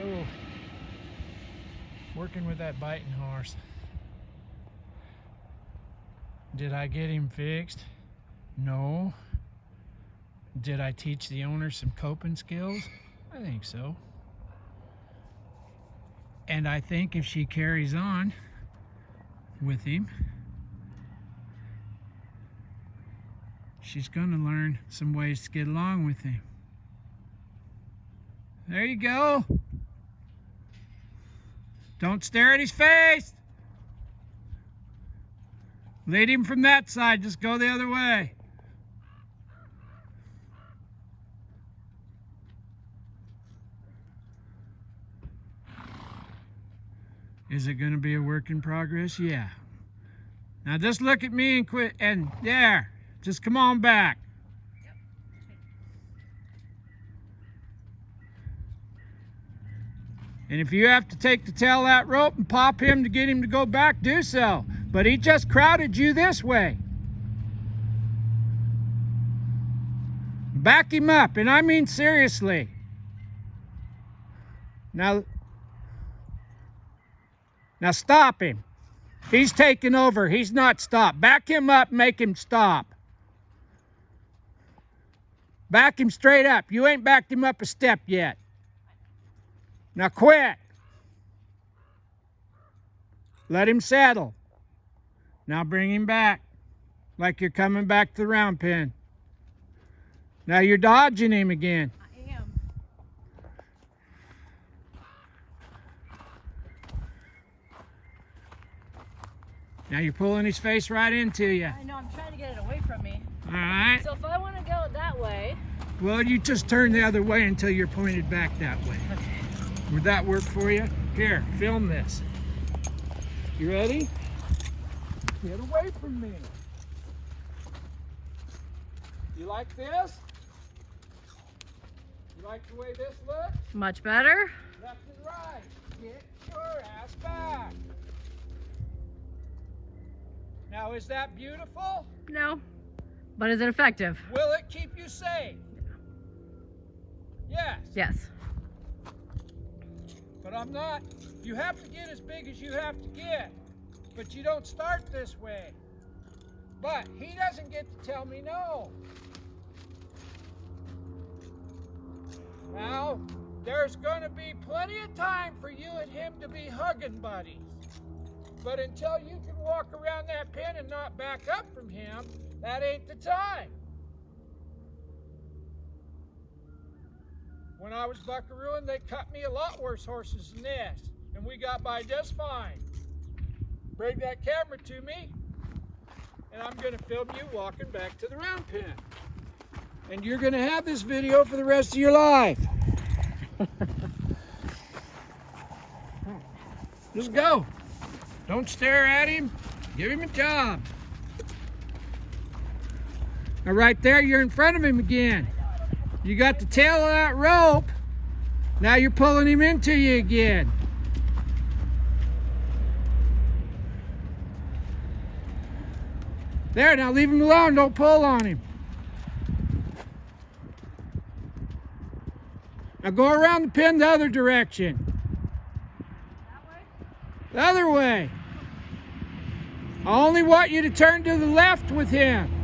So, working with that biting horse. Did I get him fixed? No. Did I teach the owner some coping skills? I think so. And I think if she carries on with him, she's going to learn some ways to get along with him. There you go. Don't stare at his face. Lead him from that side. Just go the other way. Is it going to be a work in progress? Yeah. Now just look at me and quit. And there. Just come on back. And if you have to take the tail of that rope and pop him to get him to go back, do so. But he just crowded you this way. Back him up, and I mean seriously. Now stop him. He's taking over. He's not stopped. Back him up, make him stop. Back him straight up. You ain't backed him up a step yet. Now quit. Let him settle. Now bring him back like you're coming back to the round pen. Now you're dodging him again. I am. Now you're pulling his face right into you. I know, I'm trying to get it away from me. All right. So if I want to go that way. Well, you just turn the other way until you're pointed back that way. Okay. Would that work for you? Here, film this. You ready? Get away from me. You like this? You like the way this looks? Much better. Left and right. Get your ass back. Now, is that beautiful? No. But is it effective? Will it keep you safe? Yes. Yes. But I'm not. You have to get as big as you have to get. But you don't start this way. But he doesn't get to tell me no. Now, there's going to be plenty of time for you and him to be hugging buddies. But until you can walk around that pen and not back up from him, that ain't the time. When I was buckarooing, they cut me a lot worse horses than this, and we got by just fine. Bring that camera to me, and I'm going to film you walking back to the round pen. And you're going to have this video for the rest of your life. Just go. Don't stare at him. Give him a job. Now right there, you're in front of him again. You got the tail of that rope. Now you're pulling him into you again. There, now leave him alone. Don't pull on him. Now go around the pen the other direction. That way? The other way. I only want you to turn to the left with him.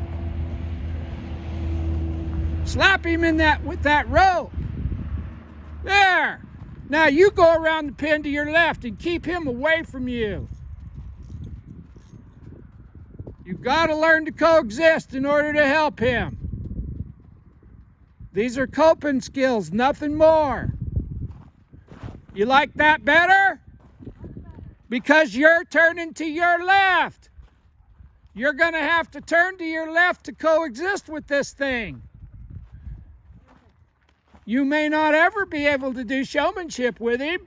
Slap him in that with that rope. There. Now you go around the pen to your left and keep him away from you. You've got to learn to coexist in order to help him. These are coping skills, nothing more. You like that better? Because you're turning to your left. You're going to have to turn to your left to coexist with this thing. You may not ever be able to do showmanship with him.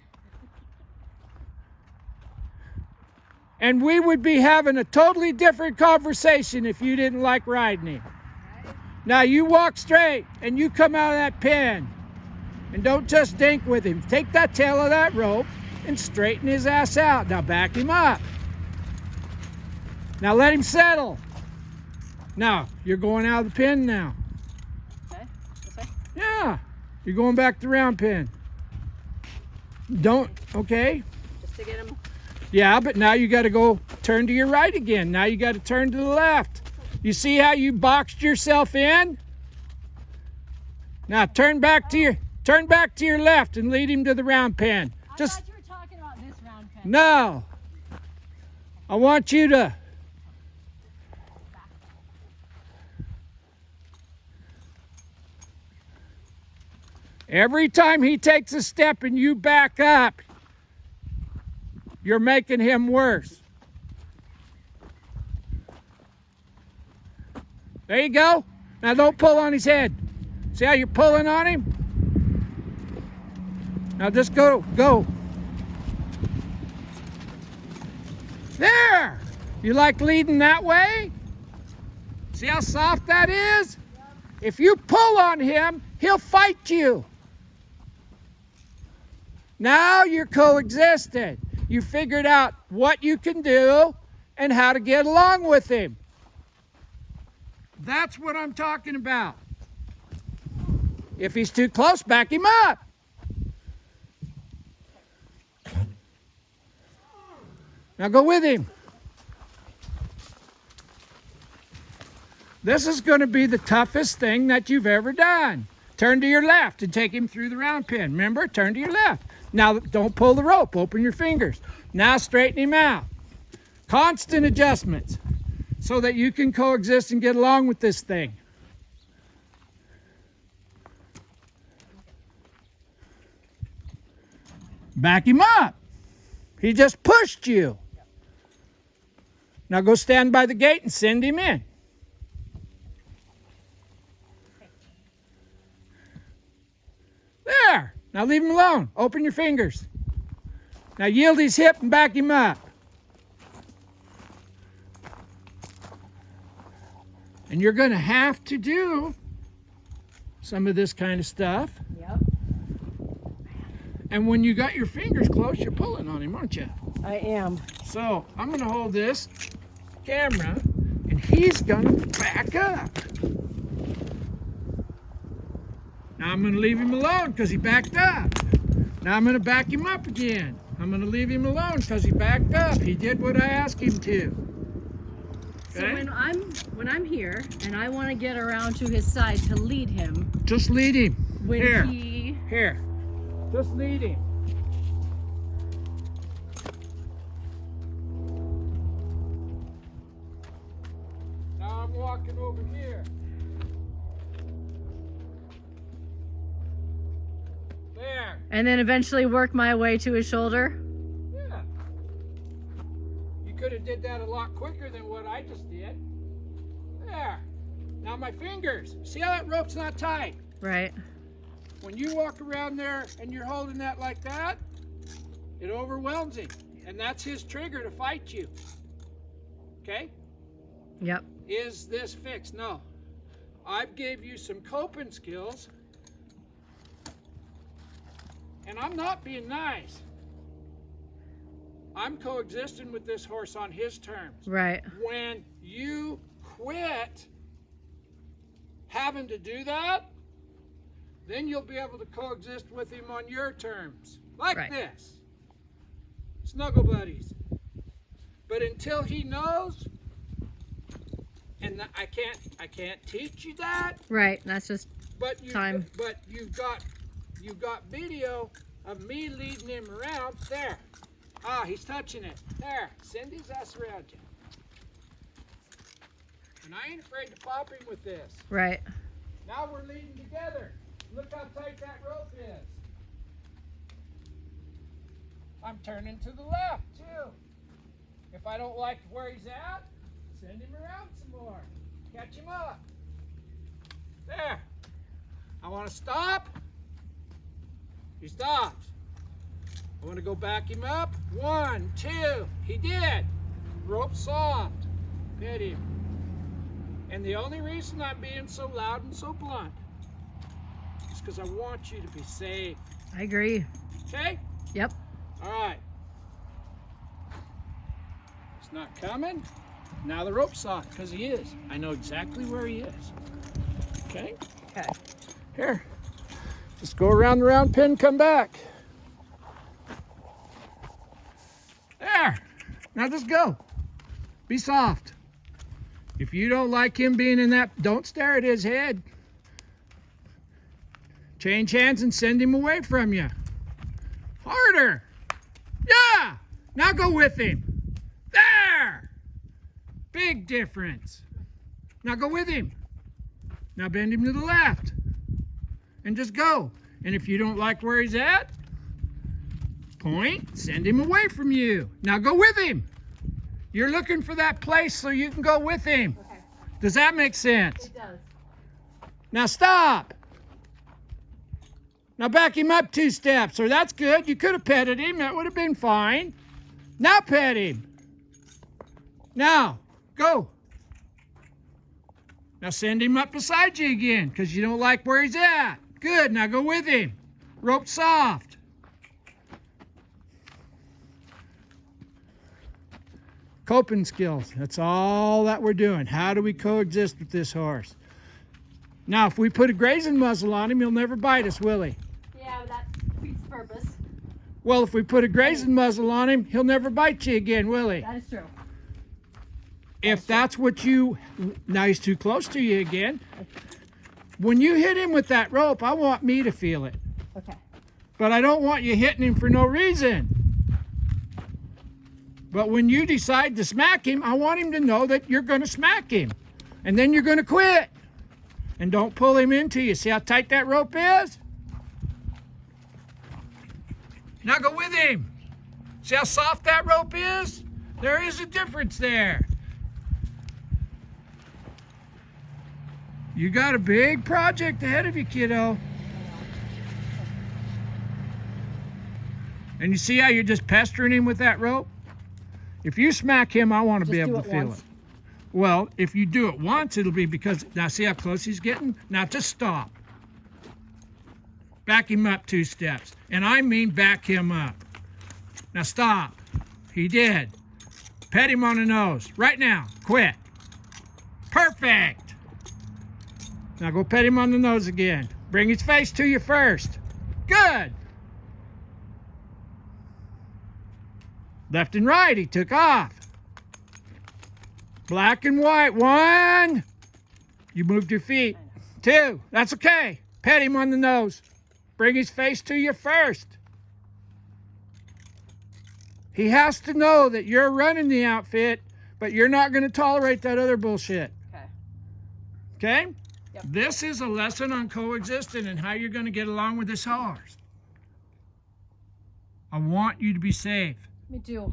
And we would be having a totally different conversation if you didn't like riding him. Now you walk straight and you come out of that pen. And don't just dink with him. Take that tail of that rope and straighten his ass out. Now back him up. Now let him settle. Now, you're going out of the pen now. Okay, this way? Yeah, you're going back to round pen. Don't, okay? Just to get him. Yeah, but now you got to go turn to your right again. Now you got to turn to the left. You see how you boxed yourself in? Now turn back to your left and lead him to the round pen. I Just thought you were talking about this round pen. no. I want you to every time he takes a step and you back up, you're making him worse. There you go. Now don't pull on his head. See how you're pulling on him? Now just go. There. You like leading that way? See how soft that is? If you pull on him, he'll fight you. Now you're coexisting. You figured out what you can do and how to get along with him. That's what I'm talking about. If he's too close, back him up. Now go with him. This is going to be the toughest thing that you've ever done. Turn to your left and take him through the round pen. Remember, turn to your left. Now don't pull the rope, open your fingers. Now straighten him out. Constant adjustments so that you can coexist and get along with this thing. Back him up. He just pushed you. Now go stand by the gate and send him in. There. Now leave him alone. Open your fingers. Now yield his hip and back him up. And you're going to have to do some of this kind of stuff. Yep. And when you got your fingers close, you're pulling on him, aren't you? I am. So I'm going to hold this camera, and he's going to back up. Now I'm going to leave him alone because he backed up. Now I'm going to back him up again. I'm going to leave him alone because he backed up. He did what I asked him to. So when I'm here and I want to get around to his side to lead him. Just lead him. When Here. he Here. Just lead him. Now I'm walking over here. There. and then eventually work my way to his shoulder. Yeah. You could have did that a lot quicker than what I just did. There. Now my fingers. See how that rope's not tight? Right. When you walk around there and you're holding that like that, it overwhelms him. And that's his trigger to fight you. Okay? Yep. Is this fixed? No. I've gave you some coping skills. And I'm not being nice. I'm coexisting with this horse on his terms. Right. When you quit having to do that, then you'll be able to coexist with him on your terms. Like Right. this. Snuggle buddies. But until he knows, and I can't teach you that, Right. That's just but you Time. but you've got video of me leading him around. There. Ah, he's touching it. There. Send his ass around you. And I ain't afraid to pop him with this. right. Now we're leading together. Look how tight that rope is. I'm turning to the left too. If I don't like where he's at, send him around some more. Catch him up. There. I want to stop. He stops. I want to go back him up. 1, 2. He did. Rope soft. Hit him. And the only reason I'm being so loud and so blunt is because I want you to be safe. I agree. Okay? Yep. All right. He's not coming. Now the rope's soft because he is. I know exactly where he is. Okay? Okay. Here. Just go around the round pin, come back. There. Now just go. Be soft. If you don't like him being in that, don't stare at his head. Change hands and send him away from you. Harder. Yeah. Now go with him. There. Big difference. Now go with him. Now bend him to the left. And just go. And if you don't like where he's at, point, send him away from you. Now go with him. You're looking for that place so you can go with him. Okay. Does that make sense? It does. Now stop. Now back him up 2 steps, or that's good. You could have petted him. That would have been fine. Now pet him. Now, go. Now send him up beside you again because you don't like where he's at. Good. Now go with him. Rope soft. Coping skills. That's all that we're doing. How do we coexist with this horse? Now, if we put a grazing muzzle on him, he'll never bite us, will he? Yeah, but that defeats the purpose. Well, if we put a grazing muzzle on him, he'll never bite you again, will he? That is true. If that's what you... Now he's too close to you again. When you hit him with that rope, I want me to feel it. Okay. But I don't want you hitting him for no reason. But when you decide to smack him, I want him to know that you're going to smack him. And then you're going to quit. And don't pull him into you. See how tight that rope is? Now go with him. See how soft that rope is? There is a difference there. You got a big project ahead of you, kiddo. And you see how you're just pestering him with that rope? If you smack him, I want to be able to feel it. Well, if you do it once, it'll be because, now see how close he's getting? Now just stop. Back him up 2 steps. And I mean back him up. Now stop. He did. Pet him on the nose. Right now. Quit. Perfect. Now go pet him on the nose again. Bring his face to you first. Good. Left and right, he took off. Black and white, 1. You moved your feet. 2, that's okay. Pet him on the nose. Bring his face to you first. He has to know that you're running the outfit, but you're not going to tolerate that other bullshit. Okay. Okay? Yep. This is a lesson on coexisting and how you're going to get along with this horse. I want you to be safe. Me too.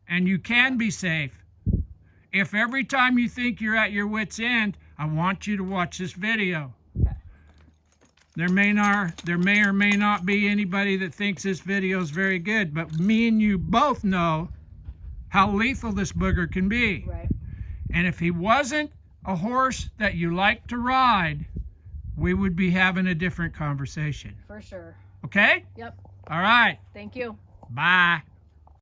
And you can be safe. If every time you think you're at your wit's end, I want you to watch this video. Okay. There may or may not be anybody that thinks this video is very good, but me and you both know how lethal this booger can be. Right. And if he wasn't a horse that you like to ride, we would be having a different conversation. For sure. Okay? Yep. All right. Thank you. Bye.